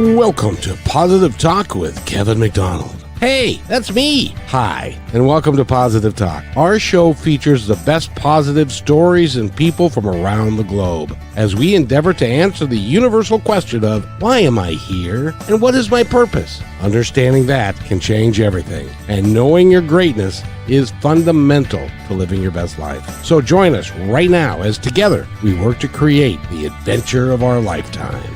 Welcome to Positive Talk with Kevin McDonald. Hey, that's me. Hi, and welcome to Positive Talk. Our show features the best positive stories and people from around the globe as we endeavor to answer the universal question of why am I here and what is my purpose? Understanding that can change everything, and knowing your greatness is fundamental to living your best life. So join us right now as together we work to create the adventure of our lifetime.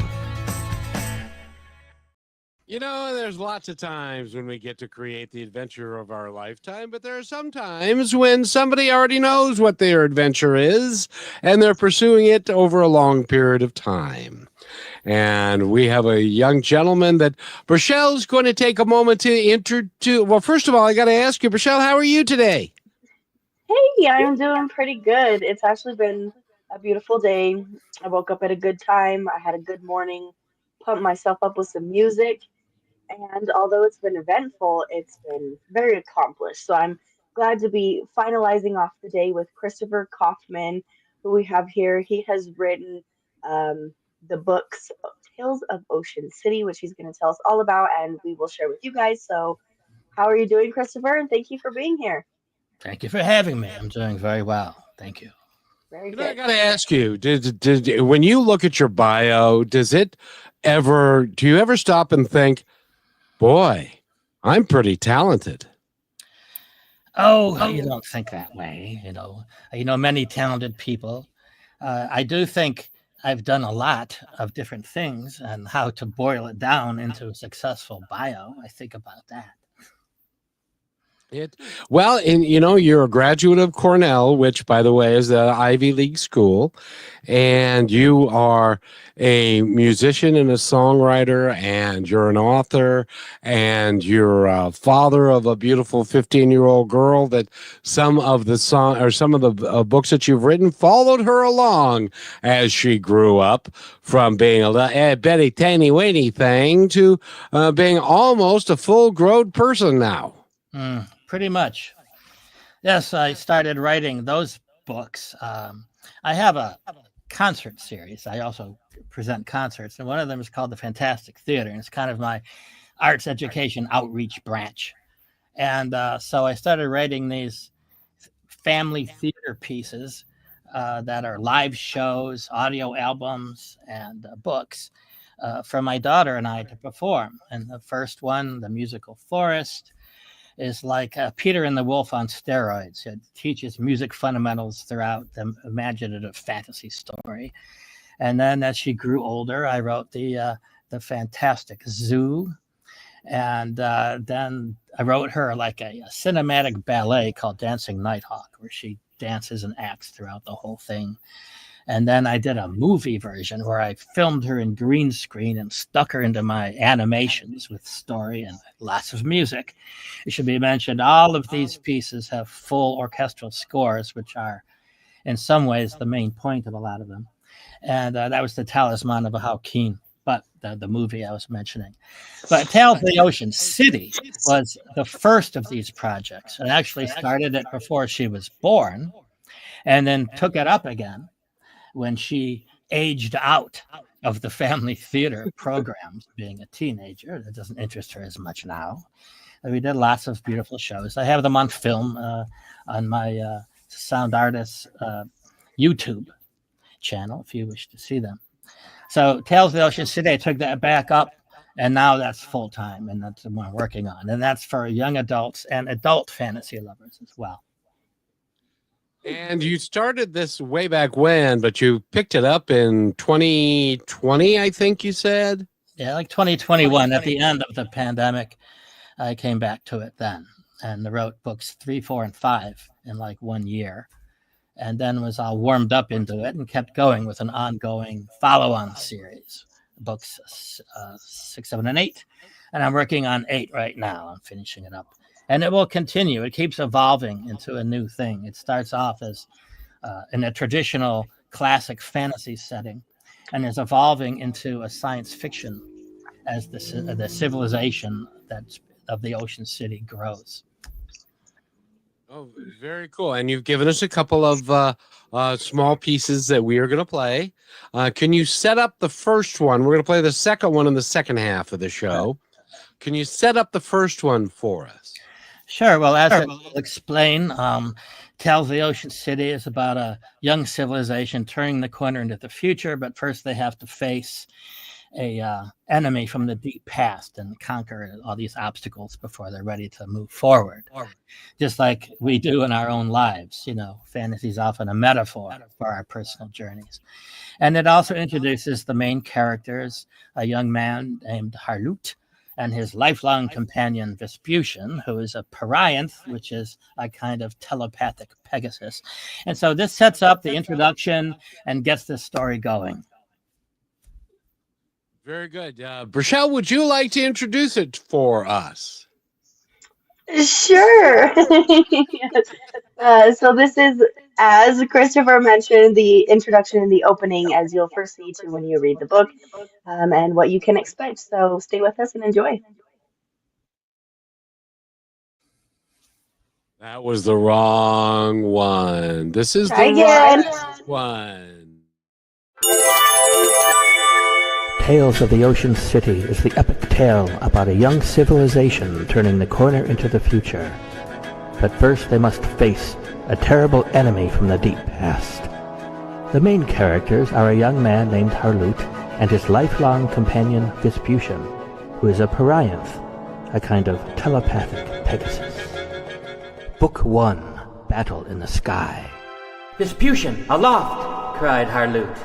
You know, there's lots of times when we get to create the adventure of our lifetime, but there are some times when somebody already knows what their adventure is, and they're pursuing it over a long period of time. And we have a young gentleman that Brachelle's going to take a moment to introduce. Well, first of all, I got to ask you, Brachelle, how are you today? Hey, I'm doing pretty good. It's actually been a beautiful day. I woke up at a good time. I had a good morning, pumped myself up with some music, and although it's been eventful, it's been very accomplished. So I'm glad to be finalizing off the day with Christopher Kaufman, who we have here. He has written um, the books Tales of Ocean City, which he's going to tell us all about, and we will share with you guys. So, how are you doing, Christopher? And thank you for being here. Thank you for having me. I'm doing very well. Thank you. Very I good. got to ask you, did when you look at your bio, do you ever stop and think, boy, I'm pretty talented? Oh, you don't think that way. Many talented people. I do think I've done a lot of different things, and how to boil it down into a successful bio. I think about that. You're a graduate of Cornell, which, by the way, is the Ivy League school, and you are a musician and a songwriter, and you're an author, and you're a father of a beautiful 15-year-old girl that some of the books that you've written followed her along as she grew up from being a bitty, tiny, weeny thing to being almost a full-grown person now. Pretty much. Yes, I started writing those books. I have a concert series. I also present concerts, and one of them is called The Fantastic Theater, and it's kind of my arts education outreach branch. And so I started writing these family theater pieces that are live shows, audio albums, and books for my daughter and I to perform. And the first one, The Musical Forest, is like Peter and the Wolf on steroids. It teaches music fundamentals throughout the imaginative fantasy story. And then as she grew older, I wrote the Fantastic Zoo. And then I wrote her like a cinematic ballet called Dancing Nighthawk, where she dances and acts throughout the whole thing. And then I did a movie version where I filmed her in green screen and stuck her into my animations with story and lots of music. It should be mentioned, all of these pieces have full orchestral scores, which are in some ways the main point of a lot of them. And that was the talisman of a how keen, but the movie I was mentioning. But Tales of the Ocean City was the first of these projects. I actually started it before she was born and then took it up again when she aged out of the family theater programs, being a teenager. That doesn't interest her as much now. And we did lots of beautiful shows. I have them on film on my Sound Artists YouTube channel, if you wish to see them. So Tales of the Ocean City, I took that back up, and now that's full-time, and that's what I'm working on. And that's for young adults and adult fantasy lovers as well. And you started this way back when, but you picked it up in 2020, I think you said? Yeah, like 2021, at the end of the pandemic, I came back to it then and wrote books 3, 4, and 5 in like 1 year. And then was all warmed up into it and kept going with an ongoing follow-on series, books 6, 7, and 8. And I'm working on 8 right now. I'm finishing it up. And it will continue. It keeps evolving into a new thing. It starts off as in a traditional classic fantasy setting and is evolving into a science fiction as the civilization of the Ocean City grows. Oh, very cool. And you've given us a couple of small pieces that we are going to play. Can you set up the first one? We're going to play the second one in the second half of the show. Can you set up the first one for us? Sure. Well, as I will explain, Tales of the Ocean City is about a young civilization turning the corner into the future, but first they have to face a enemy from the deep past and conquer all these obstacles before they're ready to move forward. Just like we do in our own lives, you know, fantasy is often a metaphor for our personal journeys. And it also introduces the main characters, a young man named Harloot and his lifelong companion Vespucian, who is a Parianth, which is a kind of telepathic Pegasus. And so this sets up the introduction and gets this story going. Very good. Brachelle, would you like to introduce it for us? Sure. So this is, as Christopher mentioned, the introduction and the opening, as you'll first see to when you read the book, and what you can expect. So stay with us and enjoy. That was the wrong one. This is Try the again. right one. Tales of the Ocean City is the epic tale about a young civilization turning the corner into the future. But first they must face a terrible enemy from the deep past. The main characters are a young man named Harloot and his lifelong companion Vespucian, who is a Parianth, a kind of telepathic Pegasus. Book 1, Battle in the Sky. Vespucian, aloft! Cried Harloot.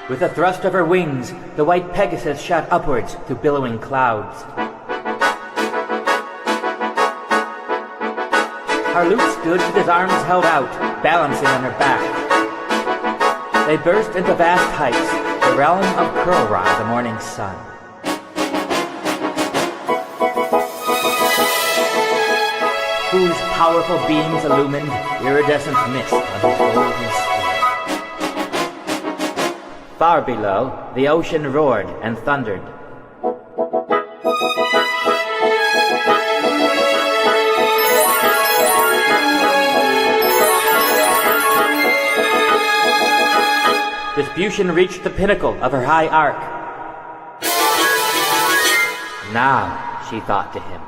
With a thrust of her wings, the white Pegasus shot upwards through billowing clouds. Harloot stood with his arms held out, balancing on her back. They burst into vast heights, the realm of Curlrod, the morning sun. Whose powerful beams illumined iridescent mist on his golden sphere. Far below, the ocean roared and thundered. Vespucian reached the pinnacle of her high arc. Now, she thought to him.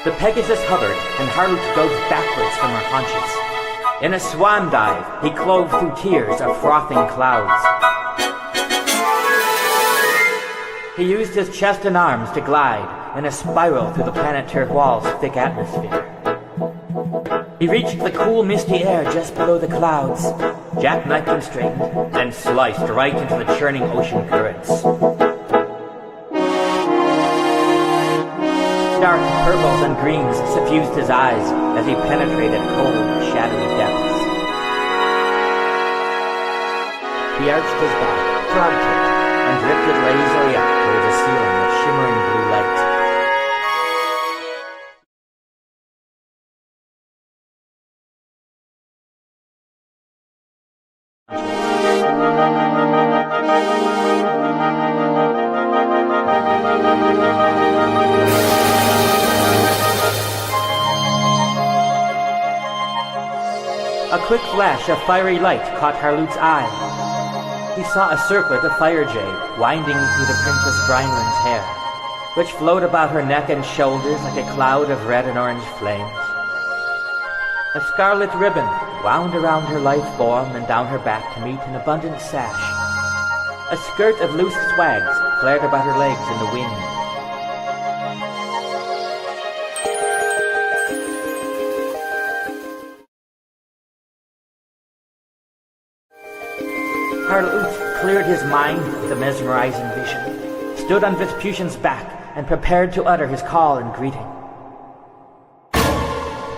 The Pegasus hovered, and Harloot dove backwards from her haunches. In a swan dive, he clove through tiers of frothing clouds. He used his chest and arms to glide in a spiral through the planet Terqual's thick atmosphere. He reached the cool, misty air just below the clouds, jackknifed and straightened, then sliced right into the churning ocean currents. Dark purples and greens suffused his eyes as he penetrated cold, shadowy depths. He arched his back, frog-tipped, and drifted lazily up towards a ceiling of shimmering blue light. A quick flash of fiery light caught Harloot's eye. He saw a circlet of fire jade winding through the Princess Brinlin's hair, which flowed about her neck and shoulders like a cloud of red and orange flames. A scarlet ribbon wound around her lithe form and down her back to meet an abundant sash. A skirt of loose swags flared about her legs in the wind. Harloot cleared his mind with a mesmerizing vision, stood on Vespucian's back, and prepared to utter his call and greeting.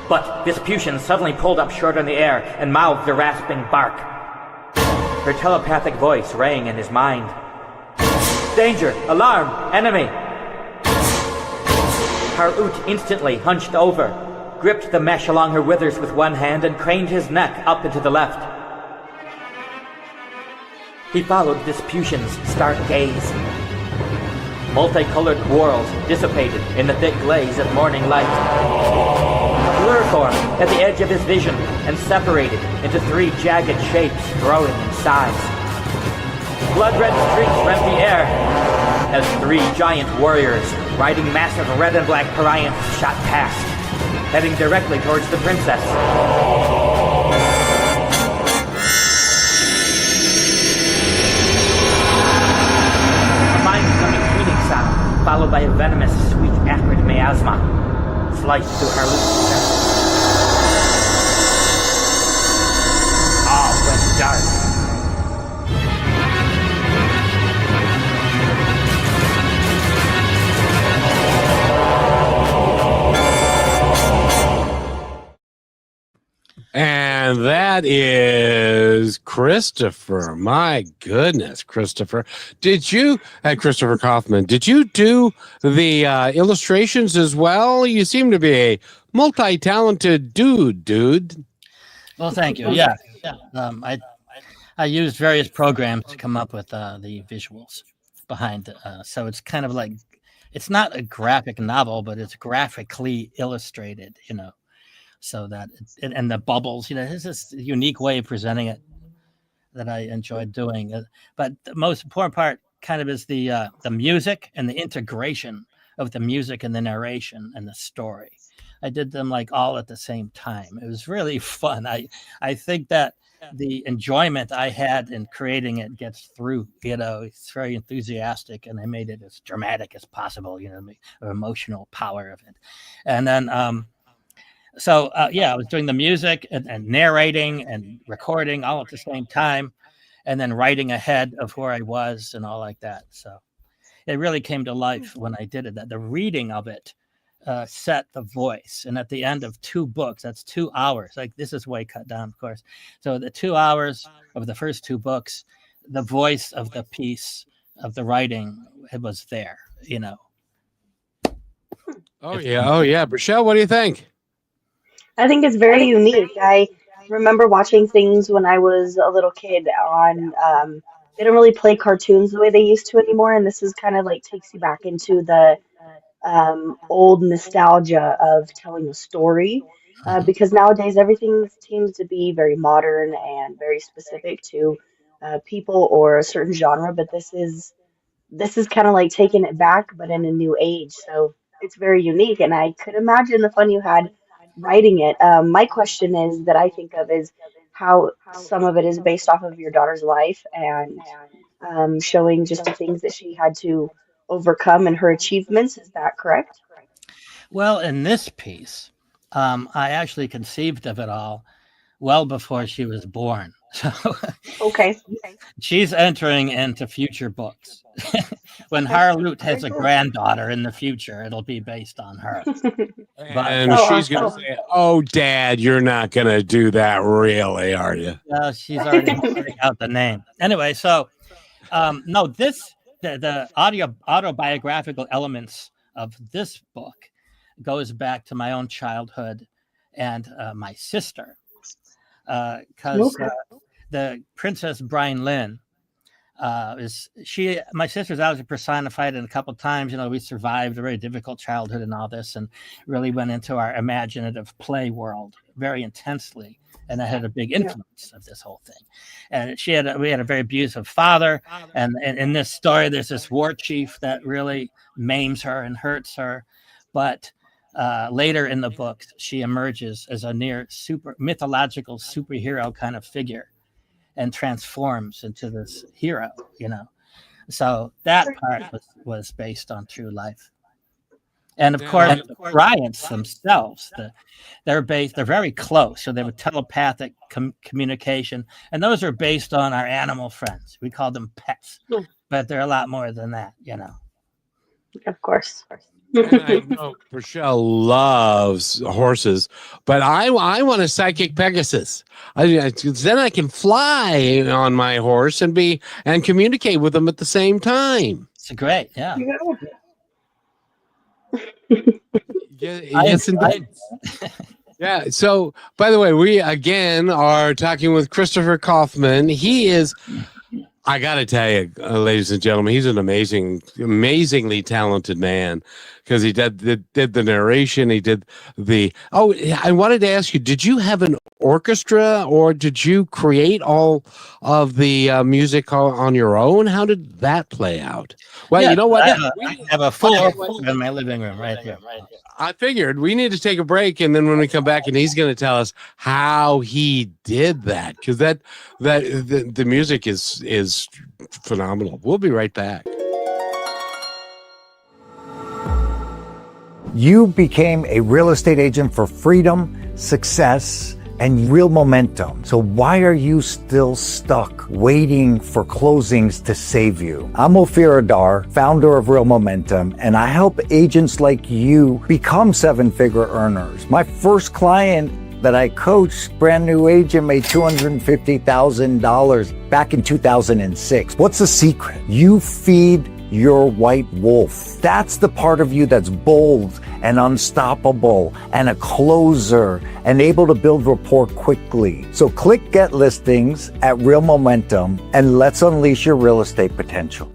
But Vespucian suddenly pulled up short in the air and mouthed a rasping bark. Her telepathic voice rang in his mind. Danger! Alarm! Enemy! Harloot instantly hunched over, gripped the mesh along her withers with one hand, and craned his neck up into the left. He followed Vespucian's stark gaze. multicolored whorls dissipated in the thick glaze of morning light. A blur formed at the edge of his vision and separated into 3 jagged shapes growing in size. Blood-red streaks rent the air as 3 giant warriors riding massive red and black Parians shot past, heading directly towards the princess. A mind-numbing hooting sound, followed by a venomous, sweet, acrid miasma, sliced through Harloot's chest. All went dark. And that is Christopher. My goodness, Christopher. Christopher Kaufman, did you do the illustrations as well? You seem to be a multi-talented dude. Well, thank you. Yeah. I used various programs to come up with the visuals behind it. So it's kind of like, it's not a graphic novel, but it's graphically illustrated, so that and the bubbles, it's this unique way of presenting it that I enjoyed doing. But the most important part kind of is the music and the integration of the music and the narration and the story. I did them like all at the same time. It was really fun. I think that the enjoyment I had in creating it gets through. It's very enthusiastic, and I made it as dramatic as possible. The emotional power of it, and then. I was doing the music and narrating and recording all at the same time, and then writing ahead of where I was and all like that. So it really came to life when I did it. That the reading of it set the voice. And at the end of 2 books, that's 2 hours. Like, this is way cut down, of course. So the 2 hours of the first 2 books, the voice of the piece of the writing, it was there, Oh, yeah. Michelle, what do you think? I think it's very unique. I remember watching things when I was a little kid on, they don't really play cartoons the way they used to anymore. And this is kind of like takes you back into the old nostalgia of telling a story. Because nowadays everything seems to be very modern and very specific to people or a certain genre. But this is kind of like taking it back, but in a new age. So it's very unique. And I could imagine the fun you had writing it. My question is that I think of is how some of it is based off of your daughter's life and showing just the things that she had to overcome and her achievements. Is that correct? Well, in this piece, I actually conceived of it all well before she was born. So Okay. she's entering into future books. When Harloot has a granddaughter in the future, it'll be based on her. And she's going to say, "Oh, Dad, you're not going to do that, really, are you?" She's already figuring out the name. Anyway, so no, the autobiographical elements of this book goes back to my own childhood and my sister, because the Princess Brian Lynn my sister's always personified in a couple of times. We survived a very difficult childhood and all this, and really went into our imaginative play world very intensely, and that had a big influence of this whole thing. And we had a very abusive father, and in this story there's this war chief that really maims her and hurts her, but later in the book she emerges as a near mythological superhero kind of figure and transforms into this hero, So that part was based on true life. And of course, the Bryants themselves, they're very close. So they have a telepathic communication. And those are based on our animal friends. We call them pets, but they're a lot more than that, Of course. And I know Rochelle loves horses, but I want a psychic Pegasus. Then I can fly on my horse and communicate with them at the same time. It's great, yeah. Yes, indeed. Yeah. So, by the way, we again are talking with Christopher Kaufman. He is I got to tell you, ladies and gentlemen, he's an amazingly talented man because he did the narration. He did the. Oh, I wanted to ask you: did you have an orchestra, or did you create all of the music on your own? How did that play out? Well, Yeah, you know what? I have a full orchestra in my living room right here. I figured we need to take a break, and then when we come back, and he's going to tell us how he did that, because the music is phenomenal. We'll be right back. You became a real estate agent for freedom, success, and real momentum. So why are you still stuck waiting for closings to save you? I'm Ophir Adar, founder of Real Momentum, and I help agents like you become seven-figure earners. My first client that I coached, brand new agent, made $250,000 back in 2006. What's the secret? You feed your white wolf. That's the part of you that's bold and unstoppable and a closer and able to build rapport quickly. So click Get Listings at Real Momentum and let's unleash your real estate potential.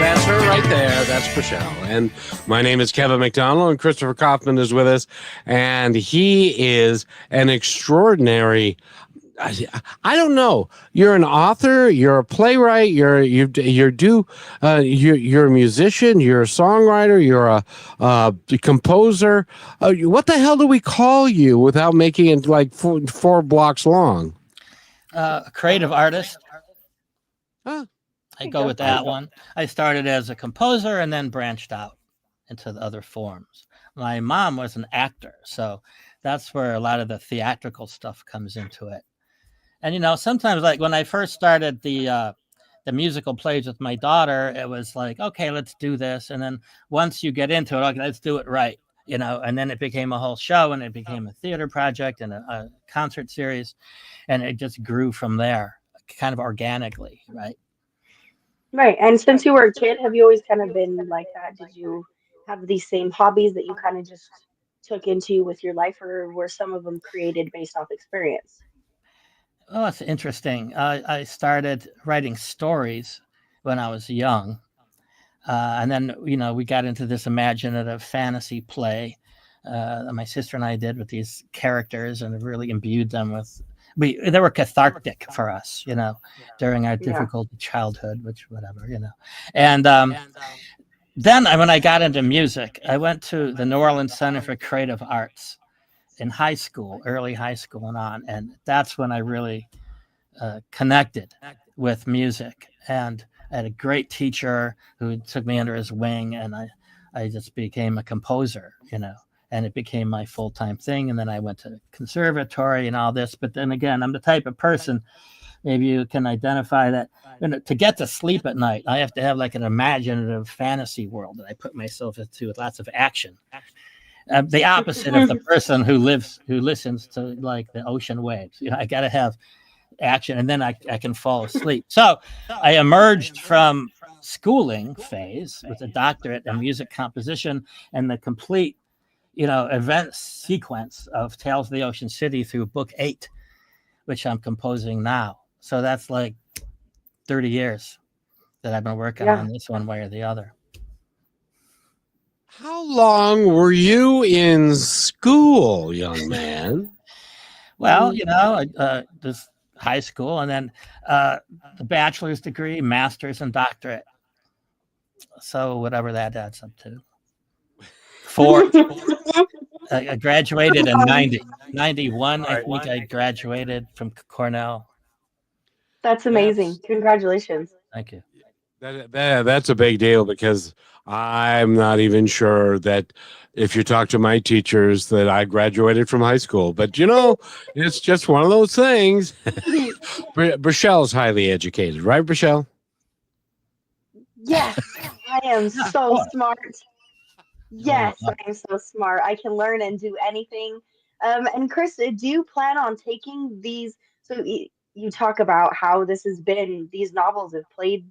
That's her right there. That's Michelle. And my name is Kevin McDonald, and Christopher Kaufman is with us. And he is an extraordinary. I don't know. You're an author. You're a playwright. You're a musician. You're a songwriter. You're a composer. What the hell do we call you without making it like four blocks long? A creative artist. Huh. I go with that one. I started as a composer and then branched out into the other forms. My mom was an actor, so that's where a lot of the theatrical stuff comes into it. And sometimes, like when I first started the musical plays with my daughter, it was like, okay, let's do this. And then once you get into it, okay, let's do it right, and then it became a whole show, and it became a theater project and a concert series, and it just grew from there, kind of organically, right? Right. And since you were a kid, have you always kind of been like that? Did you have these same hobbies that you kind of just took into with your life, or were some of them created based off experience? Oh, that's interesting. I started writing stories when I was young. And then, we got into this imaginative fantasy play that my sister and I did with these characters, and really imbued them with, they were cathartic for us, during our difficult childhood, which whatever, And then when I got into music, I went to the New Orleans Center for Creative Arts in high school, early high school and on. And that's when I really connected with music. And I had a great teacher who took me under his wing, and I just became a composer, and it became my full-time thing. And then I went to conservatory and all this. But then again, I'm the type of person, maybe you can identify that, to get to sleep at night, I have to have like an imaginative fantasy world that I put myself into with lots of action. The opposite of the person who listens to like the ocean waves. I got to have action, and then I can fall asleep. So I emerged from schooling phase with a doctorate in music composition and the complete event sequence of Tales of the Ocean City through book 8, which I'm composing now. So that's like 30 years that I've been working on this one way or the other. How long were you in school, young man? Well, this high school, and then the bachelor's degree, master's, and doctorate. So whatever that adds up to. I graduated in 91. I think I graduated from Cornell. That's amazing. Congratulations. Thank you. That's a big deal, because I'm not even sure that if you talk to my teachers that I graduated from high school. But, it's just one of those things. Brichelle's highly educated, right, Brichelle? Yes, I am so smart. Yes, I am so smart. I can learn and do anything. And Chris, do you plan on taking these? So you talk about how this has been, these novels have played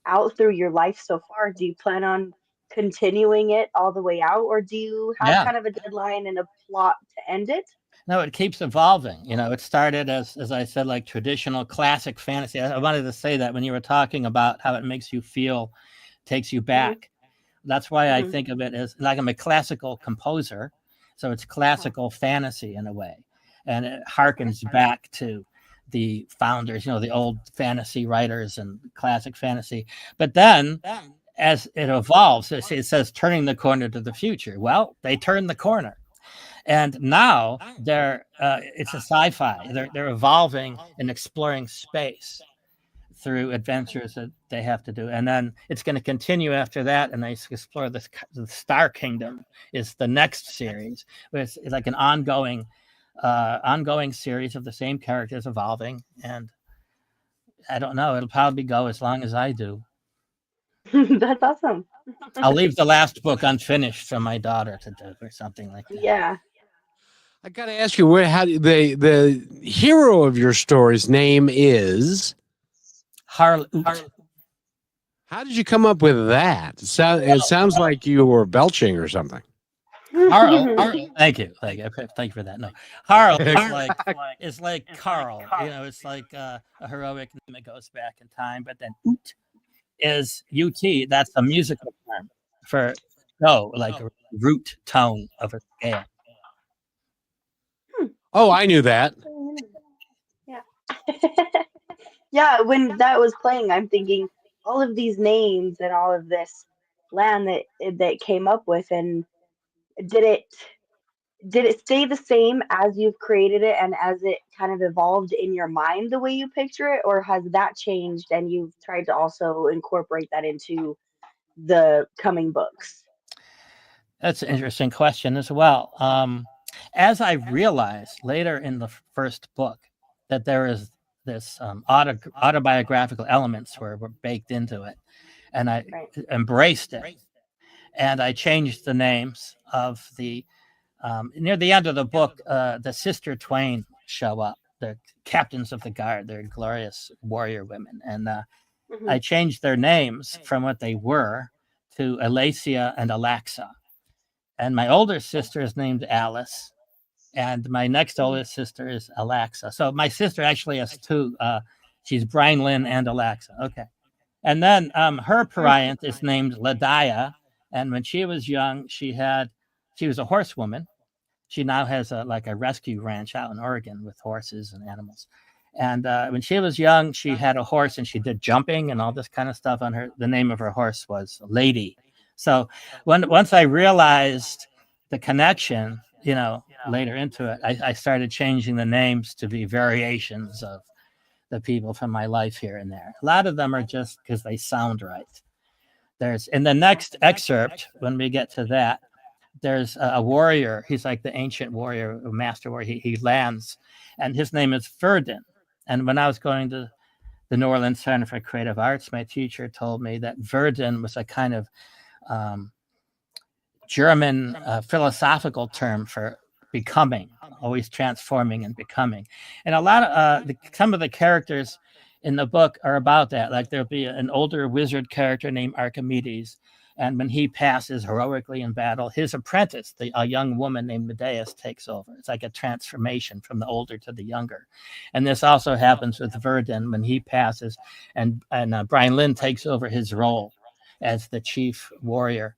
out through your life so far. Do you plan on continuing it all the way out, or do you have Yeah. kind of a deadline and a plot to end it? No, it keeps evolving. It started as I said, like traditional classic fantasy. I wanted to say that when you were talking about how it makes you feel, takes you back. That's why I think of it as like I'm a classical composer. So it's classical fantasy in a way. And it harkens back to the founders, the old fantasy writers and classic fantasy. But then as it evolves, it says turning the corner to the future. Well, they turned the corner. And now it's a sci-fi. They're evolving and exploring space through adventures that they have to do, and then it's going to continue after that. And they explore the Star Kingdom is the next series. It's like an ongoing series of the same characters evolving. And I don't know. It'll probably go as long as I do. That's awesome. I'll leave the last book unfinished for my daughter to do or something like that. Yeah. I got to ask you, how the hero of your story's name is Harloot. How did you come up with that? It sounds like you were belching or something. Harl. Thank you for that. No, Harl is like Carl. It's like a heroic name that goes back in time. But then Oot is UT. That's a musical term for go, like a root tone of a scale. Oh, I knew that. Yeah. Yeah, when that was playing, I'm thinking all of these names and all of this land that came up with, and did it stay the same as you've created it and as it kind of evolved in your mind the way you picture it, or has that changed and you've tried to also incorporate that into the coming books? That's an interesting question as well. As I realized later in the first book that there is this autobiographical elements were baked into it, and I embraced it, and I changed the names of the near the end of the book. The sister Twain show up. They're captains of the guard. They're glorious warrior women, and I changed their names from what they were to Alacia and Alexa. And my older sister is named Alice, and my next oldest sister is Alexa. So my sister actually has two. She's Brian Lynn and Alexa. Okay. And then her parent is named Ladaya. And when she was young, she was a horsewoman. She now has a rescue ranch out in Oregon with horses and animals. And when she was young, she had a horse and she did jumping and all this kind of stuff on her. The name of her horse was Lady. So once I realized the connection, later into it, I started changing the names to be variations of the people from my life here and there. A lot of them are just because they sound right. There's in the next excerpt, when we get to that, there's a warrior. He's like the ancient warrior, master warrior. He lands, and his name is Verdun. And when I was going to the New Orleans Center for Creative Arts, my teacher told me that Verdun was a kind of German philosophical term for becoming, always transforming and becoming. And a lot of some of the characters in the book are about that. Like there'll be an older wizard character named Archimedes, and when he passes heroically in battle, his apprentice, a young woman named Medeas, takes over. It's like a transformation from the older to the younger. And this also happens with Verdun when he passes, and Brian Lynn takes over his role as the chief warrior.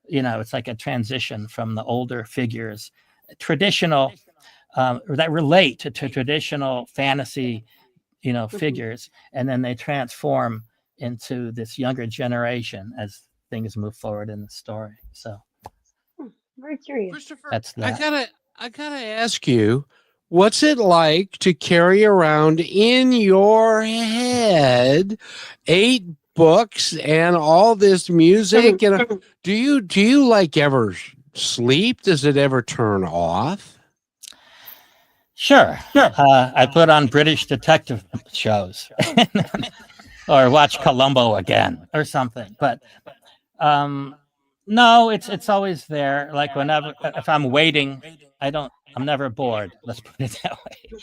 It's like a transition from the older figures, traditional, that relate to traditional fantasy, figures, and then they transform into this younger generation as things move forward in the story. So, very curious. Christopher, that's that. I gotta ask you, what's it like to carry around in your head 8 books and all this music? And do you like ever sleep? Does it ever turn off? Sure. I put on British detective shows or watch Columbo again or something. But no, it's always there. Like whenever, if I'm waiting, I'm never bored. Let's put it that way.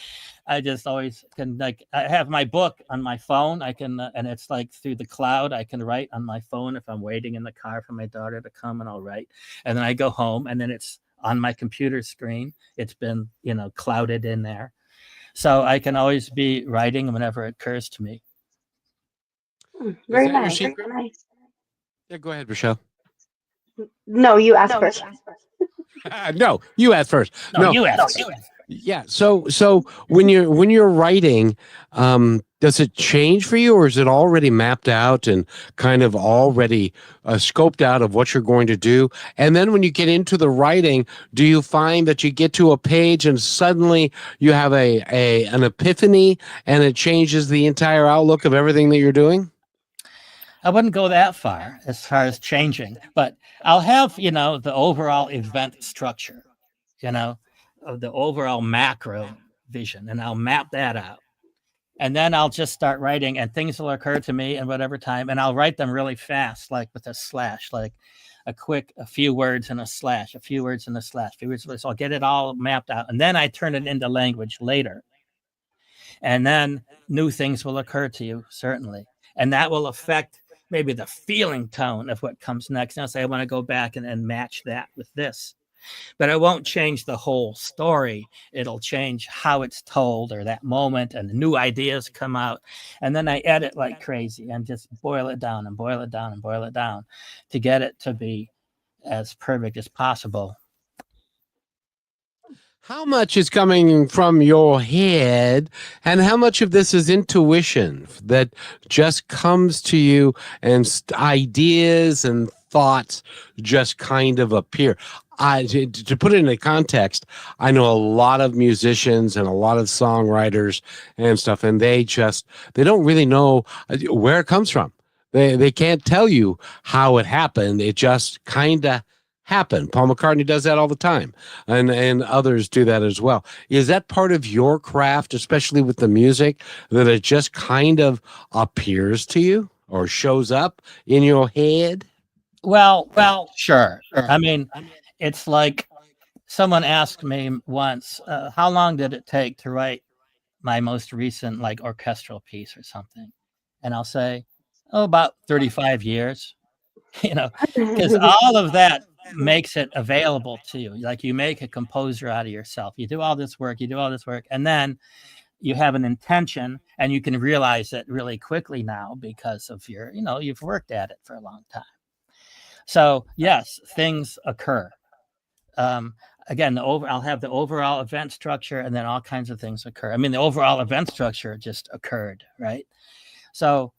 I just always can, like, I have my book on my phone. I can, and it's like through the cloud. I can write on my phone if I'm waiting in the car for my daughter to come, and I'll write. And then I go home, and then it's on my computer screen. It's been, clouded in there. So I can always be writing whenever it occurs to me. Very that your nice. secret? Very nice. Yeah, go ahead, Rochelle. No, you asked first. No, you asked first. No, you ask. Yeah. So when you're writing, does it change for you, or is it already mapped out and kind of already scoped out of what you're going to do? And then when you get into the writing, do you find that you get to a page and suddenly you have an epiphany and it changes the entire outlook of everything that you're doing? I wouldn't go that far as changing, but I'll have, the overall event structure, of the overall macro vision, and I'll map that out. And then I'll just start writing, and things will occur to me in whatever time, and I'll write them really fast, like with a slash, like a few words and a slash, a few words and a slash, so I'll get it all mapped out, and then I turn it into language later. And then new things will occur to you, certainly. And that will affect maybe the feeling tone of what comes next. And I'll say, I want to go back and match that with this. But it won't change the whole story. It'll change how it's told, or that moment, and the new ideas come out. And then I edit like crazy and just boil it down and boil it down and boil it down to get it to be as perfect as possible. How much is coming from your head, and how much of this is intuition that just comes to you, and ideas and thoughts just kind of appear? To put it into context, I know a lot of musicians and a lot of songwriters and stuff, and they don't really know where it comes from. They can't tell you how it happened. It just kind of happened. Paul McCartney does that all the time, and others do that as well. Is that part of your craft, especially with the music, that it just kind of appears to you or shows up in your head? Well, sure. I mean, it's like someone asked me once, how long did it take to write my most recent orchestral piece or something? And I'll say, about 35 years, because all of that makes it available to you. Like, you make a composer out of yourself. You do all this work, and then you have an intention, and you can realize it really quickly now because of your, you've worked at it for a long time. So yes, things occur. Again, I'll have the overall event structure, and then all kinds of things occur. I mean, the overall event structure just occurred, right? So,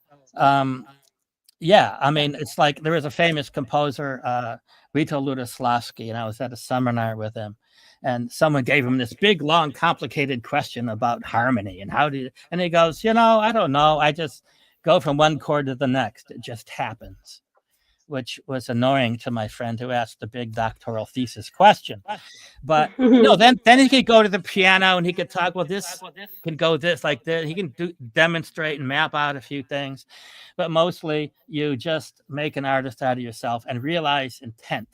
yeah, I mean, it's like there was a famous composer, Vito Lutoslawski, and I was at a seminar with him, and someone gave him this big, long, complicated question about harmony and and he goes, I don't know. I just go from one chord to the next. It just happens. Which was annoying to my friend who asked the big doctoral thesis question. But then he could go to the piano and he could talk, well, this can go this, like this. He can demonstrate and map out a few things. But mostly you just make an artist out of yourself and realize intent.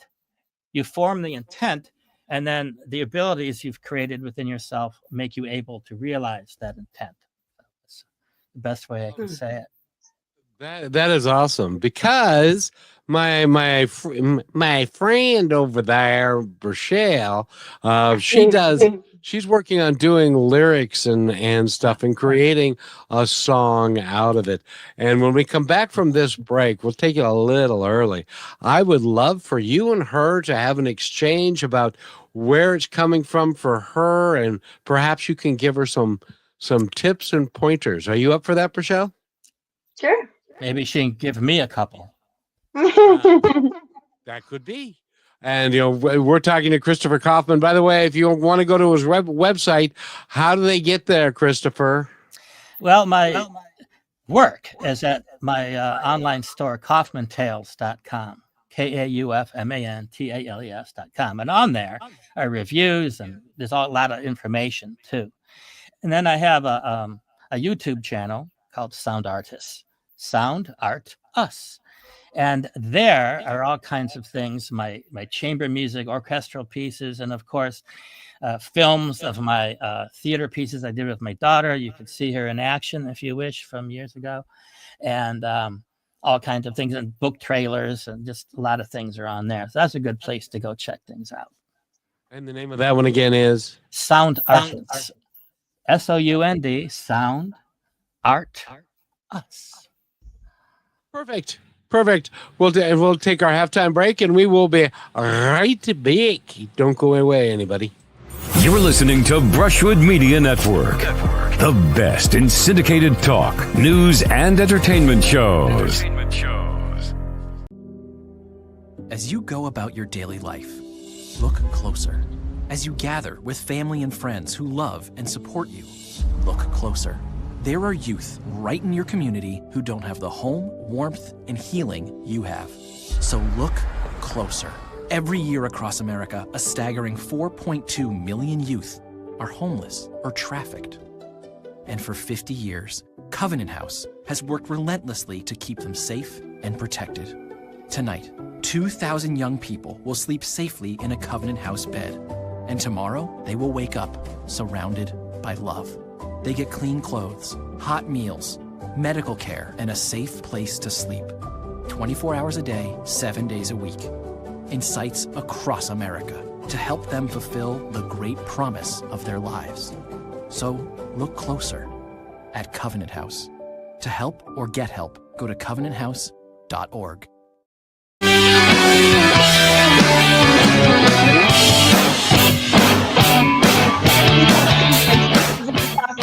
You form the intent, and then the abilities you've created within yourself make you able to realize that intent. That's the best way I can say it. That is awesome, because my friend over there, Rochelle, she's working on doing lyrics and stuff and creating a song out of it. And when we come back from this break, we'll take it a little early. I would love for you and her to have an exchange about where it's coming from for her, and perhaps you can give her some tips and pointers. Are you up for that, Rochelle? Sure. Maybe she can give me a couple. That could be. And, we're talking to Christopher Kaufman. By the way, if you want to go to his website, how do they get there, Christopher? Well, my work is at my online store, kaufmantales.com, KAUFMANTALES.com. And on there are reviews, and there's a lot of information, too. And then I have a YouTube channel called Sound Artists. Sound Art us. And there are all kinds of things, my chamber music, orchestral pieces, and of course, films of my theater pieces I did with my daughter. You can see her in action if you wish from years ago. And all kinds of things, and book trailers, and just a lot of things are on there. So that's a good place to go check things out. And the name of that one again is Sound Artists. SOUND, Sound Art Us. perfect. Perfect. We'll take our halftime break, and we will be right back. Don't go away, anybody. You're listening to Brushwood Media Network, the best in syndicated talk, news, and entertainment shows. As you go about your daily life, look closer. As you gather with family and friends who love and support you, look closer. There are youth right in your community who don't have the home, warmth, and healing you have. So look closer. Every year across America, a staggering 4.2 million youth are homeless or trafficked. And for 50 years, Covenant House has worked relentlessly to keep them safe and protected. Tonight, 2,000 young people will sleep safely in a Covenant House bed. And tomorrow, they will wake up surrounded by love. They get clean clothes, hot meals, medical care, and a safe place to sleep. 24 hours a day, 7 days a week. In sites across America to help them fulfill the great promise of their lives. So look closer at Covenant House. To help or get help, go to covenanthouse.org.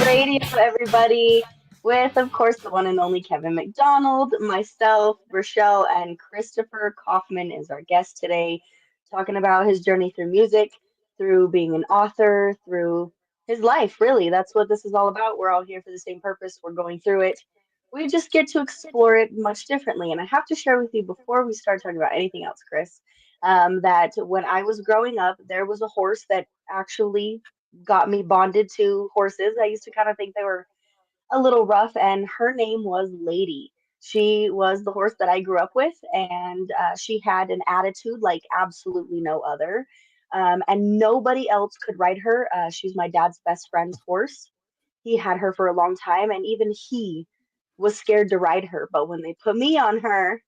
Radio, everybody, with, of course, the one and only Kevin McDonald, myself, Rochelle, and Christopher Kaufman is our guest today, talking about his journey through music, through being an author, through his life, really. That's what this is all about. We're all here for the same purpose. We're going through it. We just get to explore it much differently. And I have to share with you before we start talking about anything else, Chris, that when I was growing up, there was a horse that actually got me bonded to horses. I used to kind of think they were a little rough, and her name was Lady. She was the horse that I grew up with, and she had an attitude like absolutely no other. And nobody else could ride her. She's my dad's best friend's horse. He had her for a long time, and even he was scared to ride her. But when they put me on her,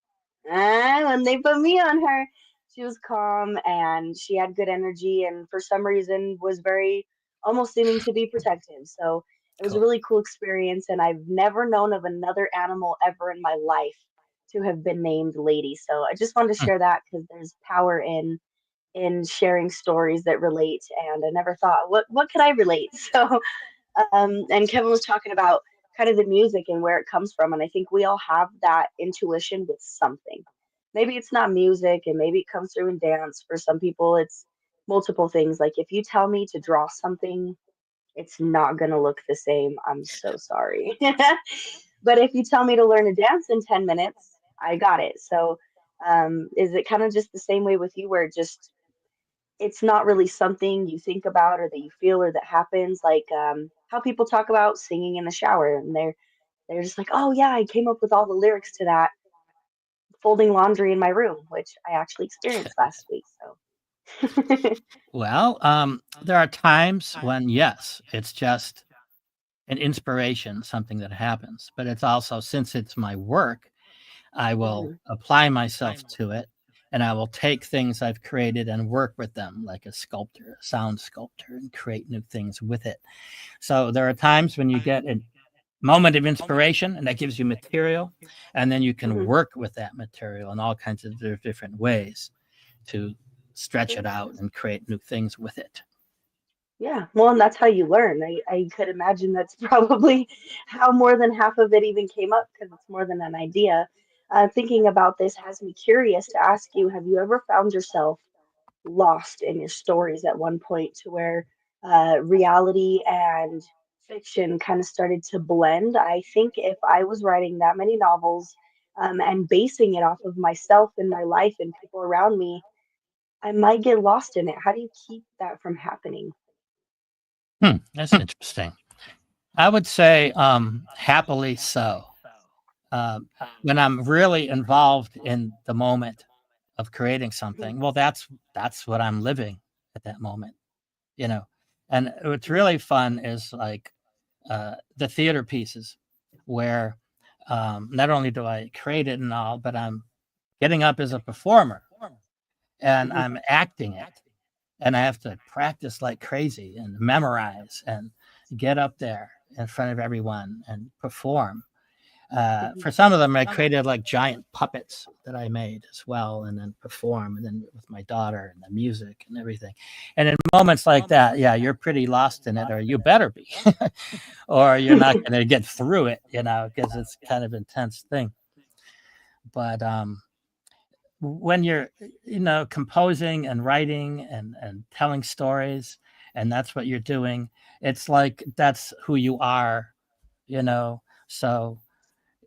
she was calm and she had good energy, and for some reason was very almost seeming to be protective. So it was a really cool experience, and I've never known of another animal ever in my life to have been named Lady. So I just wanted to share that because there's power in sharing stories that relate. And I never thought, what could I relate? So and Kevin was talking about kind of the music and where it comes from, and I think we all have that intuition with something. Maybe it's not music, and maybe it comes through in dance. For some people, it's multiple things. Like if you tell me to draw something, it's not going to look the same. I'm so sorry. But if you tell me to learn a dance in 10 minutes, I got it. So is it kind of just the same way with you where it's not really something you think about or that you feel or that happens, like how people talk about singing in the shower, and they're just like, oh yeah, I came up with all the lyrics to that folding laundry in my room, which I actually experienced last week. So Well, there are times when, yes, it's just an inspiration, something that happens. But it's also, since it's my work, I will apply myself to it, and I will take things I've created and work with them like a sculptor, a sound sculptor, and create new things with it. So there are times when you get a moment of inspiration, and that gives you material, and then you can work with that material in all kinds of different ways to stretch it out and create new things with it. Yeah, well, and that's how you learn. I could imagine that's probably how more than half of it even came up, because it's more than an idea. Thinking about this has me curious to ask you, have you ever found yourself lost in your stories at one point to where reality and fiction kind of started to blend? I think if I was writing that many novels and basing it off of myself and my life and people around me, I might get lost in it. How do you keep that from happening? That's interesting. I would say happily so. When I'm really involved in the moment of creating something, well, that's what I'm living at that moment, you know. And what's really fun is like the theater pieces where not only do I create it and all, but I'm getting up as a performer and I'm acting it. And I have to practice like crazy and memorize and get up there in front of everyone and perform. For some of them, I created like giant puppets that I made as well, and then perform, and then with my daughter and the music and everything. And in moments like that, yeah, you're pretty lost in it, or you better be, or you're not going to get through it, you know, because it's kind of intense thing. But when you're, you know, composing and writing and telling stories, and that's what you're doing, it's like that's who you are, you know. So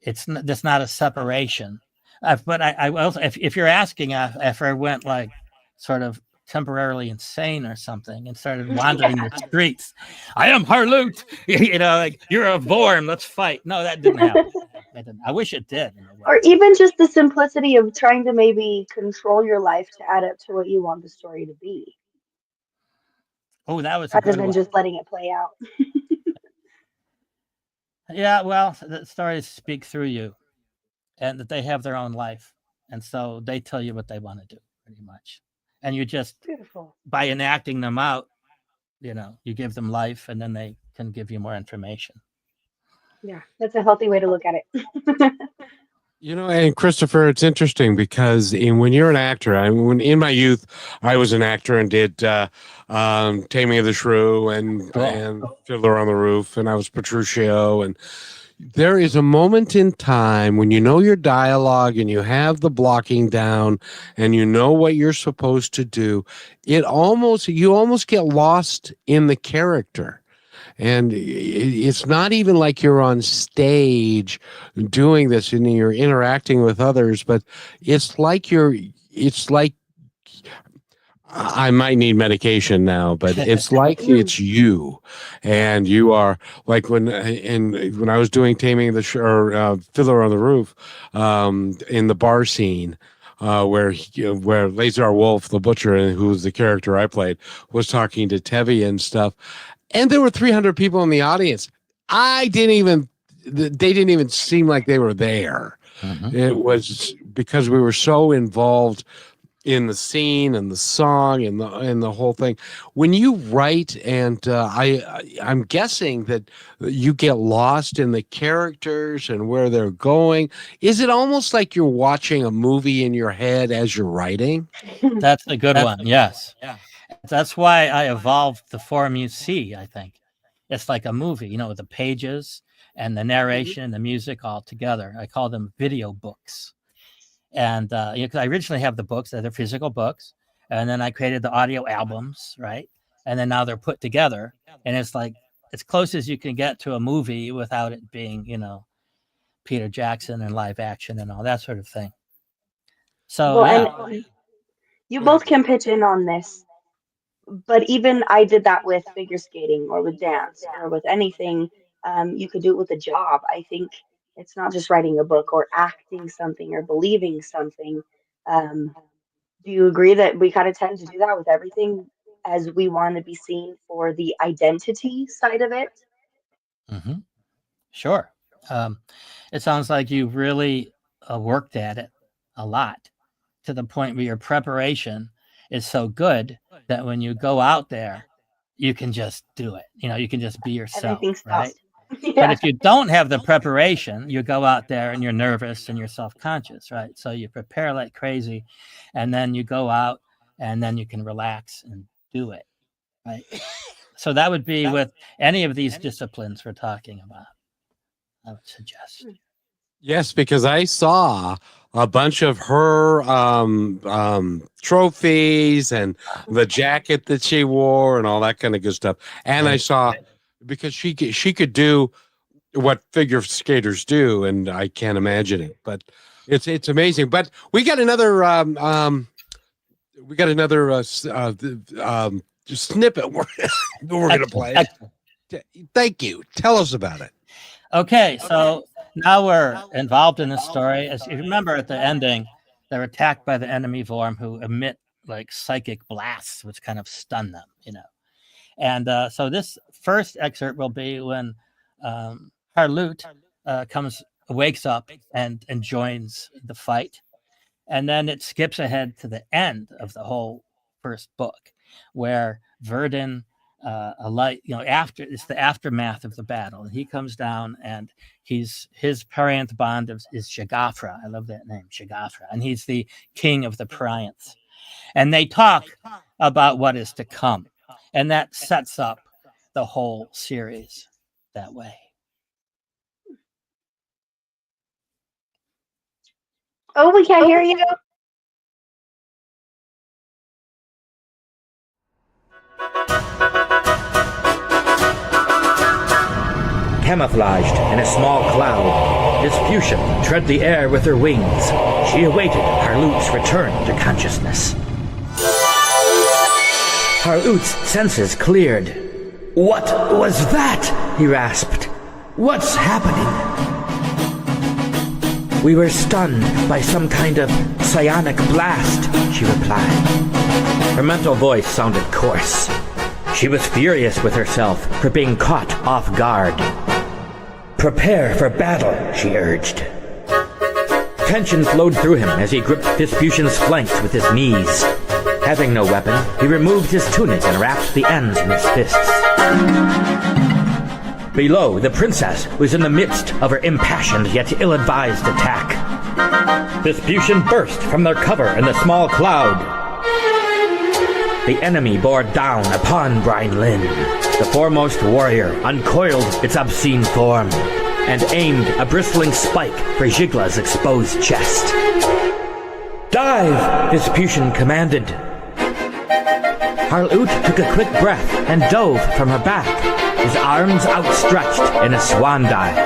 there's not a separation. But I will, if you're asking if I went like sort of temporarily insane or something and started wandering the streets, I am Harloot, you know, like you're a Vorm, let's fight. No, that didn't happen. I wish it did. Or even just the simplicity of trying to maybe control your life to add up to what you want the story to be. Oh, that was rather than just letting it play out. Yeah, well, the stories speak through you, and that they have their own life, and so they tell you what they want to do, pretty much. And you just, beautiful, by enacting them out, you know, you give them life, and then they can give you more information. Yeah, that's a healthy way to look at it. You know, and Christopher, it's interesting because when you're an actor, when in my youth, I was an actor and did Taming of the Shrew and Fiddler on the Roof, and I was Petruchio. And there is a moment in time when you know your dialogue and you have the blocking down and you know what you're supposed to do. You almost get lost in the character. And it's not even like you're on stage doing this and you're interacting with others, but it's like I might need medication now, but it's like it's you, and you are like when I was doing Taming the Fiddler on the Roof, in the bar scene, where Lazar Wolf, the butcher, who was the character I played, was talking to Tevi and stuff. And there were 300 people in the audience. They didn't even seem like they were there. Mm-hmm. It was because we were so involved in the scene and the song and the whole thing. When you write, and I'm guessing that you get lost in the characters and where they're going. Is it almost like you're watching a movie in your head as you're writing? That's a good one. Yes. Yeah. That's why I evolved the form you see, I think. It's like a movie, you know, with the pages and the narration and the music all together. I call them video books. And I originally have the books, they're physical books. And then I created the audio albums, right? And then now they're put together. And it's like as close as you can get to a movie without it being, you know, Peter Jackson and live action and all that sort of thing. So, and you both can pitch in on this. But even I did that with figure skating or with dance or with anything. You could do it with a job. I think it's not just writing a book or acting something or believing something. Do you agree that we kind of tend to do that with everything as we want to be seen for the identity side of it? Mm-hmm. Sure. It sounds like you really worked at it a lot to the point where your preparation is so good that when you go out there, you can just do it. You know, you can just be yourself, right? Yeah. But if you don't have the preparation, you go out there and you're nervous and you're self-conscious, right? So you prepare like crazy, and then you go out and then you can relax and do it, right? So that would be with any of these disciplines we're talking about, I would suggest. Yes, because I saw a bunch of her trophies and the jacket that she wore and all that kind of good stuff. And I saw, because she could do what figure skaters do, and I can't imagine it, but it's amazing. But we got another snippet we're going to play. Thank you. Tell us about it. Okay, so now we're involved in the story. As you remember at the ending, they're attacked by the enemy Vorm who emit like psychic blasts, which kind of stun them, And so this first excerpt will be when Harloot wakes up and joins the fight. And then it skips ahead to the end of the whole first book, where Verdun, after it's the aftermath of the battle, and he comes down, and his Parianth bond is Shagafra. I love that name, Shagafra, and he's the king of the Parianths, and they talk about what is to come, and that sets up the whole series that way. Oh, we can't hear you. Camouflaged in a small cloud, Vespucian tread the air with her wings. She awaited Harloot's return to consciousness. Harloot's senses cleared. "What was that?" he rasped. "What's happening?" "We were stunned by some kind of psionic blast," she replied. Her mental voice sounded coarse. She was furious with herself for being caught off guard. "Prepare for battle," she urged. Tension flowed through him as he gripped Vespucian's flanks with his knees. Having no weapon, he removed his tunic and wrapped the ends in his fists. Below, the princess was in the midst of her impassioned yet ill-advised attack. Vespucian burst from their cover in the small cloud. The enemy bore down upon Brynlin. The foremost warrior uncoiled its obscene form and aimed a bristling spike for Jigla's exposed chest. "Dive!" Vespucian commanded. Harloot took a quick breath and dove from her back, his arms outstretched in a swan dive.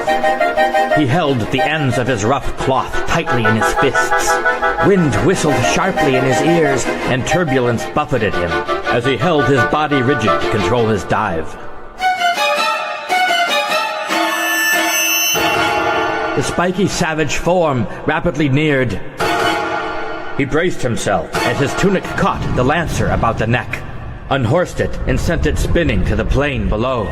He held the ends of his rough cloth tightly in his fists. Wind whistled sharply in his ears, and turbulence buffeted him as he held his body rigid to control his dive. The spiky savage form rapidly neared. He braced himself as his tunic caught the lancer about the neck, unhorsed it, and sent it spinning to the plain below.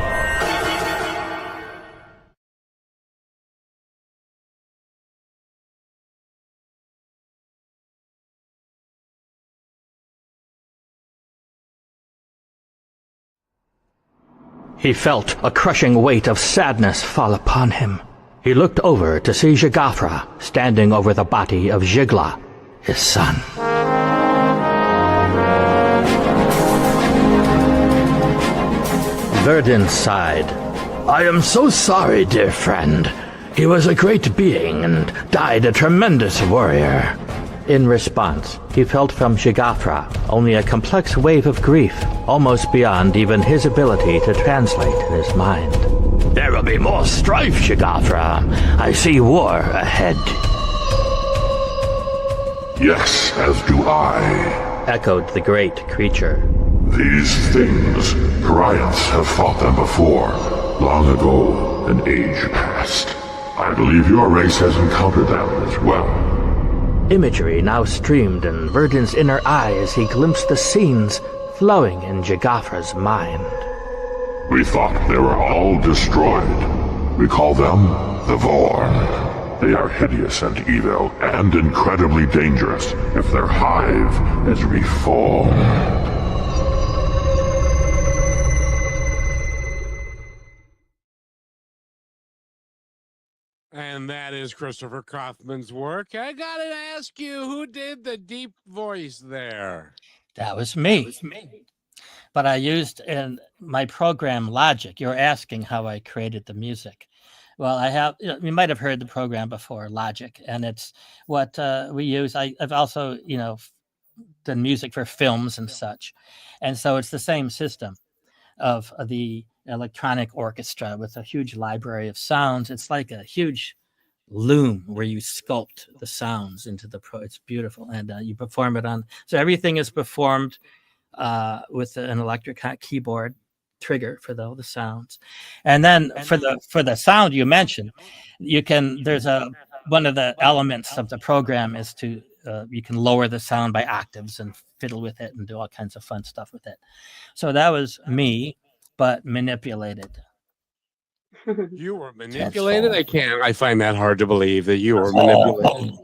He felt a crushing weight of sadness fall upon him. He looked over to see Jigafra standing over the body of Jigla, his son. Verdun sighed. "I am so sorry, dear friend. He was a great being and died a tremendous warrior." In response, he felt from Jigafra only a complex wave of grief, almost beyond even his ability to translate in his mind. "There will be more strife, Jigafra. I see war ahead." "Yes, as do I," echoed the great creature. "These things, Parianths have fought them before, long ago, an age past. I believe your race has encountered them as well." Imagery now streamed in Verdun's inner eye as he glimpsed the scenes flowing in Jigafra's mind. "We thought they were all destroyed. We call them the Vorn. They are hideous and evil, and incredibly dangerous if their hive is reformed." And that is Christopher Kaufman's work. I gotta ask you, who did the deep voice there? That was me. But I used in my program Logic. You're asking how I created the music. Well, I have, you might have heard the program before, Logic, and it's what we use. I've also, done music for films and such. And so it's the same system of the electronic orchestra with a huge library of sounds. It's like a huge loom where you sculpt the sounds into it's beautiful. And you perform it on, so everything is performed with an electric keyboard trigger for the sounds. And then for the sound you mentioned, there's one of the elements of the program is to you can lower the sound by octaves and fiddle with it and do all kinds of fun stuff with it. So that was me, but manipulated. You were manipulated? I find that hard to believe that you were manipulated.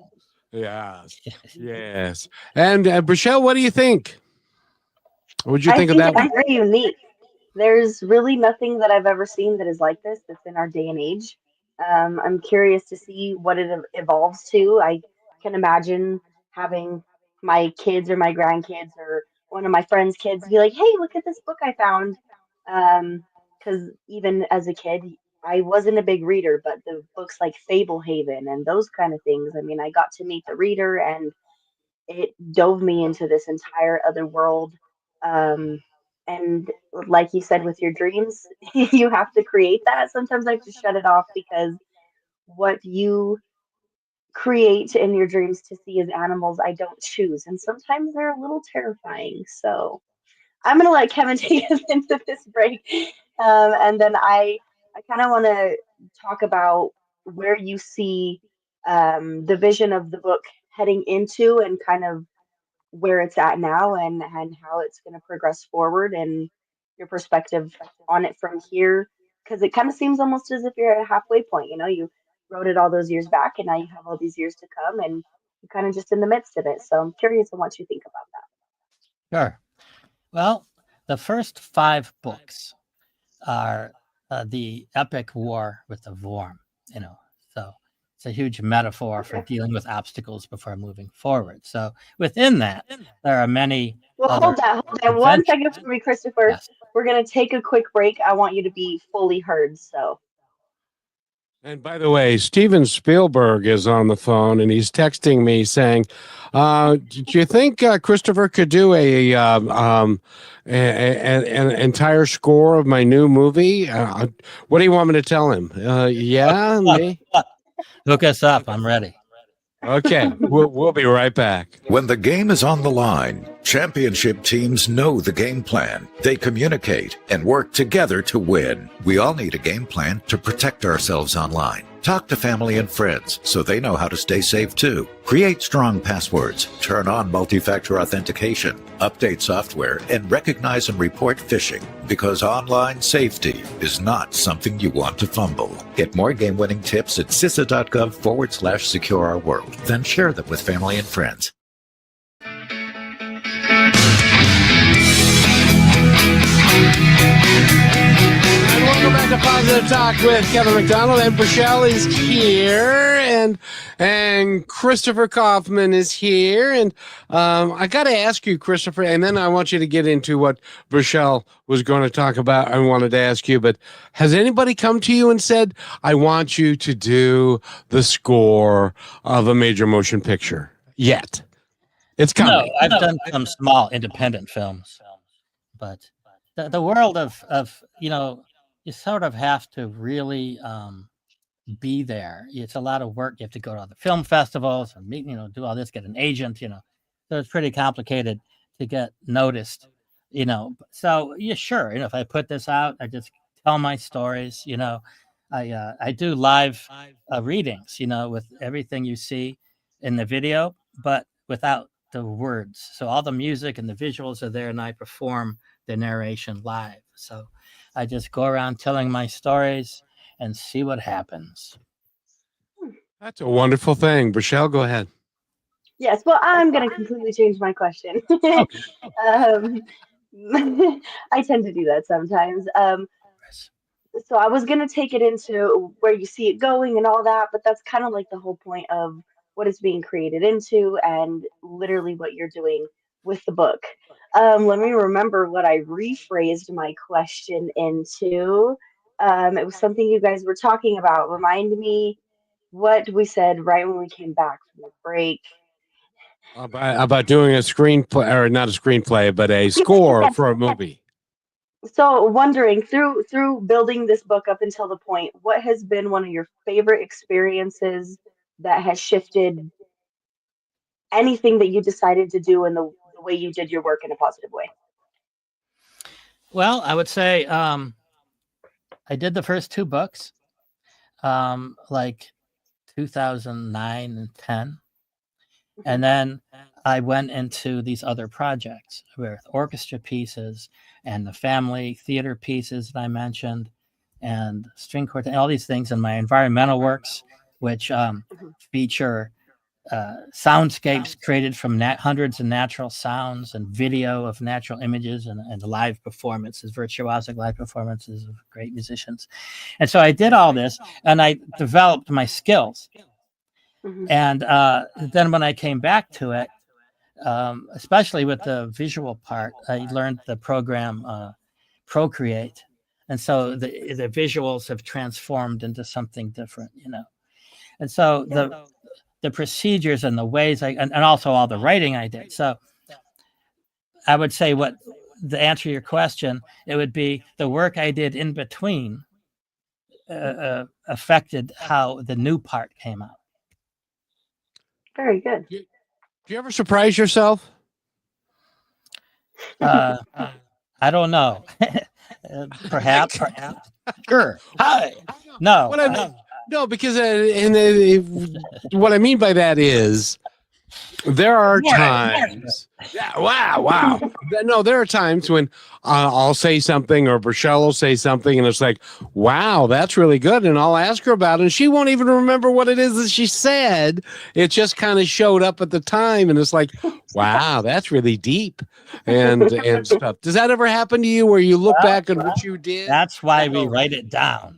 Yes. Yes. And Brichelle, what do you think? What would you think of that? It's very unique. There's really nothing that I've ever seen that is like this that's in our day and age. I'm curious to see what it evolves to. I can imagine having my kids or my grandkids or one of my friends' kids be like, "Hey, look at this book I found." Because even as a kid, I wasn't a big reader, but the books like Fablehaven and those kind of things. I mean, I got to meet the reader, and it dove me into this entire other world. And like you said, with your dreams, you have to create that. Sometimes I have to shut it off because what you create in your dreams to see as animals, I don't choose. And sometimes they're a little terrifying. So I'm going to let Kevin take us into this break. And then I kind of want to talk about where you see the vision of the book heading into and kind of where it's at now and how it's going to progress forward and your perspective on it from here. Because it kind of seems almost as if you're at a halfway point. You wrote it all those years back and now you have all these years to come and you're kind of just in the midst of it. So I'm curious on what you think about that. Sure. Well, the first 5 books are the epic war with the Vorm, so it's a huge metaphor for dealing with obstacles before moving forward. So within that, there are many. Well, hold that 1 second for me, Christopher. Yes. We're going to take a quick break. I want you to be fully heard. So. And by the way, Steven Spielberg is on the phone, and he's texting me saying, "Do you think Christopher could do an entire score of my new movie? What do you want me to tell him? Yeah, me. Look us up. I'm ready." Okay, we'll be right back. When the game is on the line, championship teams know the game plan. They communicate and work together to win. We all need a game plan to protect ourselves online. Talk to family and friends so they know how to stay safe too. Create strong passwords, turn on multi-factor authentication, update software, and recognize and report phishing, because online safety is not something you want to fumble. Get more game-winning tips at CISA.gov/secure our world. Then share them with family and friends. Welcome back to Positive Talk with Kevin McDonald, and Brichelle is here, and Christopher Kaufman is here, and I got to ask you, Christopher, and then I want you to get into what Brichelle was going to talk about. I wanted to ask you, but has anybody come to you and said, "I want you to do the score of a major motion picture"? Yet, it's coming. No, I've done some small independent films, but the world of you sort of have to really be there. It's a lot of work. You have to go to all the film festivals and meet, do all this, get an agent, so it's pretty complicated to get noticed, So yeah, sure. If I put this out, I just tell my stories, I do live readings, with everything you see in the video, but without the words. So all the music and the visuals are there, and I perform the narration live. So I just go around telling my stories and see what happens. That's a wonderful thing. Brichelle, go ahead. Yes, well, I'm going to completely change my question. I tend to do that sometimes. So I was going to take it into where you see it going and all that, but that's kind of like the whole point of what it's being created into and literally what you're doing with the book. Let me remember what I rephrased my question into. It was something you guys were talking about. Remind me what we said right when we came back from the break. About doing a screenplay, or not a screenplay, but a score for a movie. So wondering through building this book up until the point, what has been one of your favorite experiences that has shifted anything that you decided to do in the way you did your work in a positive way? Well, I would say I did the first 2 books, like 2009 and 10. And then I went into these other projects with orchestra pieces and the family theater pieces that I mentioned and string quartet, all these things in my environmental works, which feature soundscapes created from hundreds of natural sounds and video of natural images and live performances, virtuosic live performances of great musicians. And so I did all this and I developed my skills. And then when I came back to it, especially with the visual part, I learned the program Procreate. And so the visuals have transformed into something different, And so the procedures and the ways and also all the writing I did. So I would say to answer your question, it would be the work I did in between affected how the new part came out. Very good. Do you ever surprise yourself? I don't know. Perhaps. Sure. Hi. No. No, because what I mean by that is there are times. Yeah, wow. No, there are times when I'll say something or Rochelle will say something and it's like, wow, that's really good. And I'll ask her about it and she won't even remember what it is that she said. It just kind of showed up at the time. And it's like, wow, that's really deep and stuff. Does that ever happen to you where you look back at what you did? That's why we write it down.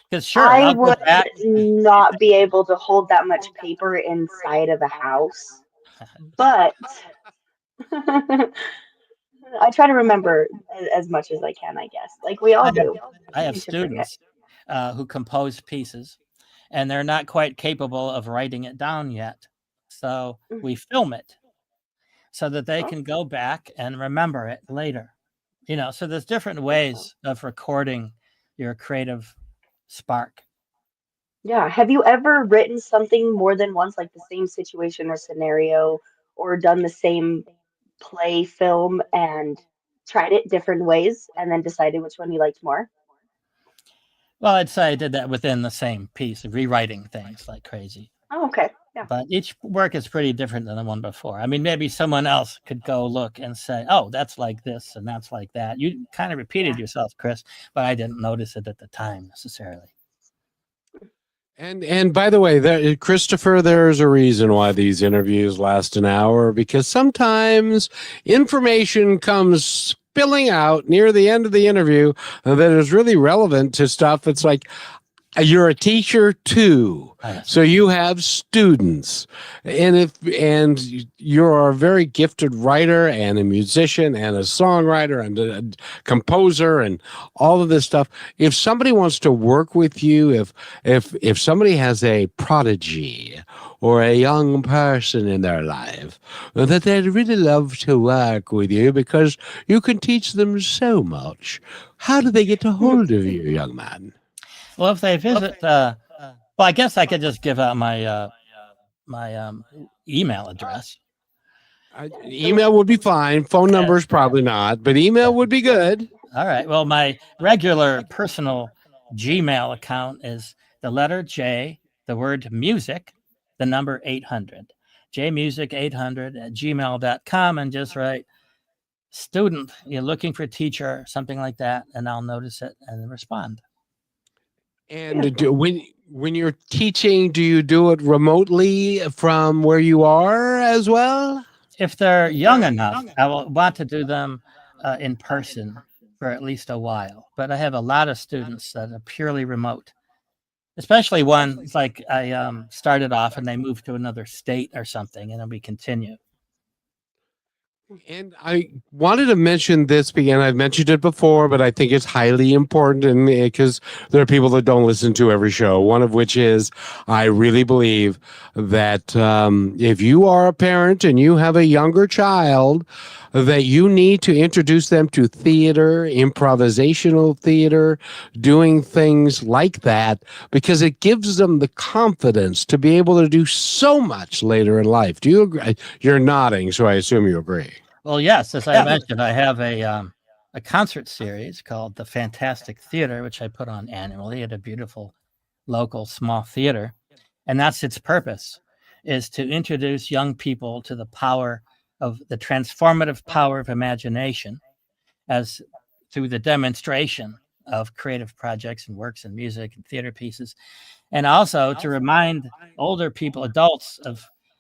Because sure, I would not be able to hold that much paper inside of a house, but I try to remember as much as I can, I guess. Like we all do. I have students who compose pieces, and they're not quite capable of writing it down yet. So we film it so that they can go back and remember it later. So there's different ways of recording your creative spark. Yeah. Have you ever written something more than once, like the same situation or scenario, or done the same play, film, and tried it different ways and then decided which one you liked more? Well, I'd say I did that within the same piece, rewriting things like crazy. Oh, okay. Yeah. But each work is pretty different than the one before. I mean, maybe someone else could go look and say, oh, that's like this and that's like that. You kind of repeated yourself, Chris, but I didn't notice it at the time necessarily. And by the way, Christopher, there's a reason why these interviews last an hour, because sometimes information comes spilling out near the end of the interview that is really relevant to stuff that's like, you're a teacher too, so you have students, and you're a very gifted writer and a musician and a songwriter and a composer and all of this stuff. If somebody wants to work with you, if somebody has a prodigy or a young person in their life, that they'd really love to work with you because you can teach them so much, how do they get a hold of you, young man? Well, if they visit, well, I guess I could just give out my email address. Email would be fine. Phone number is probably not, but email would be good. All right. Well, my regular personal Gmail account is the letter J, the word music, the number 800. jmusic800@gmail.com, and just write student, you're looking for a teacher, something like that, and I'll notice it and respond. And when you're teaching, do you do it remotely from where you are as well? If they're young enough, I will want to do them in person for at least a while. But I have a lot of students that are purely remote, especially one like I started off and they moved to another state or something, and then we continue. And I wanted to mention this because I've mentioned it before, but I think it's highly important because there are people that don't listen to every show. One of which is I really believe that if you are a parent and you have a younger child, that you need to introduce them to theater, improvisational theater, doing things like that, because it gives them the confidence to be able to do so much later in life. Do you agree? You're nodding, so I assume you agree. Well, yes, as I mentioned, I have a concert series called The Fantastic Theater, which I put on annually at a beautiful local small theater. And that's its purpose, is to introduce young people to the power of the transformative power of imagination as through the demonstration of creative projects and works and music and theater pieces, and also to remind older people, adults,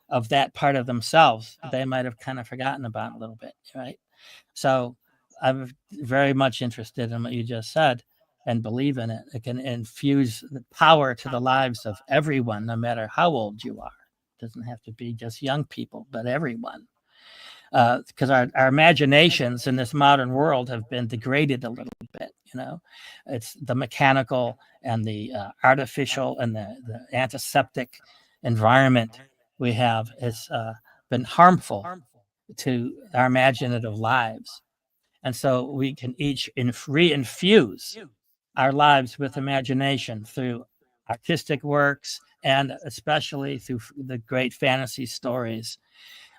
of that part of themselves that they might have kind of forgotten about a little bit, right? So I'm very much interested in what you just said and believe in it. It can infuse the power to the lives of everyone, no matter how old you are. It doesn't have to be just young people, but everyone. Because our imaginations in this modern world have been degraded a little bit. It's the mechanical and the artificial and the antiseptic environment we have has been harmful to our imaginative lives. And so we can each re-infuse our lives with imagination through artistic works and especially through the great fantasy stories.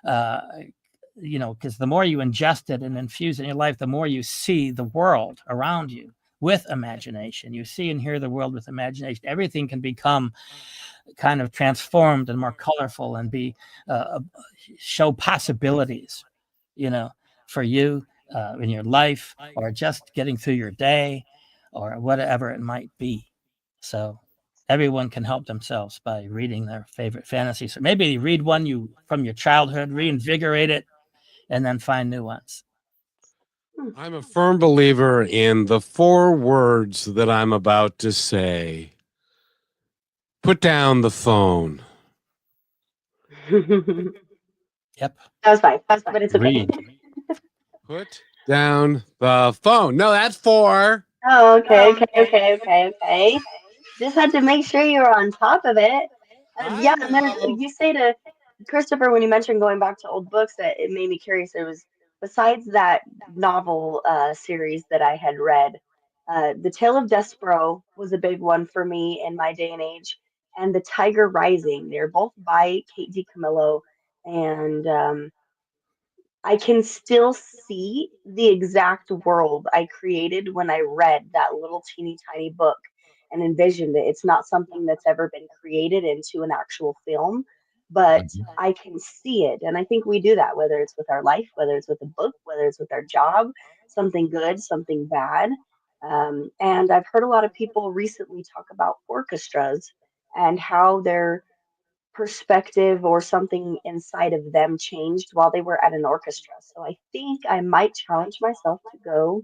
Because the more you ingest it and infuse it in your life, the more you see the world around you with imagination. You see and hear the world with imagination. Everything can become kind of transformed and more colorful and be show possibilities, for you in your life, or just getting through your day, or whatever it might be. So everyone can help themselves by reading their favorite fantasy. So maybe read one from your childhood, reinvigorate it, and then find new ones. I'm a firm believer in the 4 words that I'm about to say. Put down the phone. Yep. That was fine, but it's okay. Read. Put down the phone. No, that's 4. Oh, okay. Just had to make sure you were on top of it. Yeah, and then you say to Christopher, when you mentioned going back to old books, that it made me curious. It was besides that novel series that I had read, The Tale of Despero was a big one for me in my day and age, and The Tiger Rising. They're both by Kate DiCamillo, and I can still see the exact world I created when I read that little teeny tiny book and envisioned it. It's not something that's ever been created into an actual film, but I can see it. And I think we do that, whether it's with our life, whether it's with a book, whether it's with our job, something good, something bad. And I've heard a lot of people recently talk about orchestras and how their perspective or something inside of them changed while they were at an orchestra. So I think I might challenge myself to go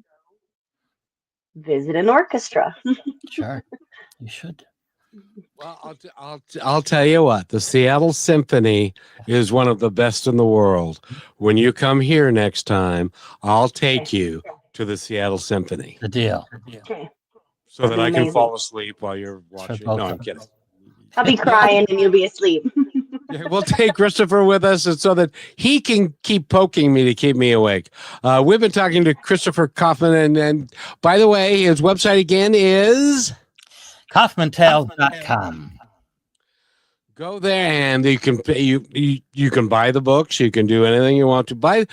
visit an orchestra. Sure, you should. Well, I'll tell you what. The Seattle Symphony is one of the best in the world. When you come here next time, I'll take you to the Seattle Symphony. The deal. Okay. So that I can fall asleep while you're watching. No, I'm kidding. I'll be crying and you'll be asleep. Yeah, we'll take Christopher with us so that he can keep poking me to keep me awake. We've been talking to Christopher Kaufman, and by the way, his website again is KaufmanTales.com. Go there and you can buy the books. You can do anything you want to buy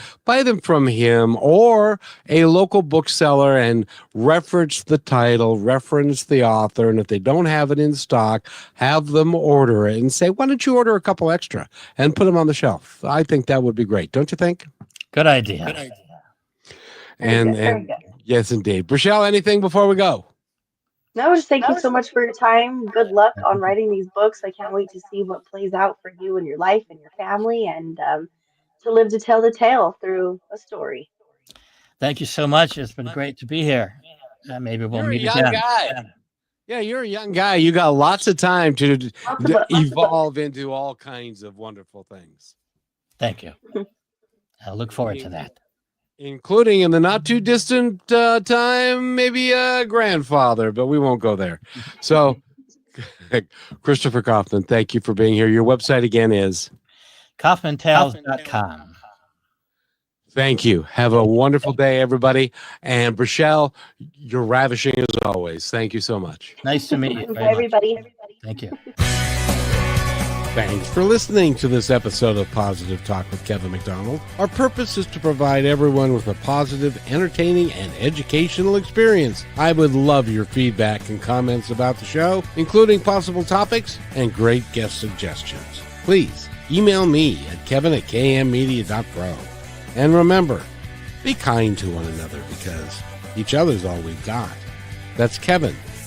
them from him or a local bookseller and reference the title, reference the author, and if they don't have it in stock, have them order it and say, "Why don't you order a couple extra and put them on the shelf?" I think that would be great, don't you think? Good idea. And yes, indeed. Rochelle, anything before we go? No, just thank you so much for your time. Good luck on writing these books. I can't wait to see what plays out for you and your life and your family, and to live to tell the tale through a story. Thank you so much. It's been great to be here. Maybe we'll meet again. Yeah, you're a young guy. You got lots of time to evolve into all kinds of wonderful things. Thank you. I look forward to that. Including in the not too distant time, maybe a grandfather, but we won't go there. So, Christopher Kaufman, thank you for being here. Your website again is KaufmanTales.com. Thank you. Have a wonderful day, everybody. And Rochelle, you're ravishing as always. Thank you so much. Nice to meet you. Bye, everybody. Thank you. Thanks for listening to this episode of Positive Talk with Kevin McDonald. Our purpose is to provide everyone with a positive, entertaining, and educational experience. I would love your feedback and comments about the show, including possible topics and great guest suggestions. Please email me at kevin@kmmedia.pro. And remember, be kind to one another because each other's all we've got. That's Kevin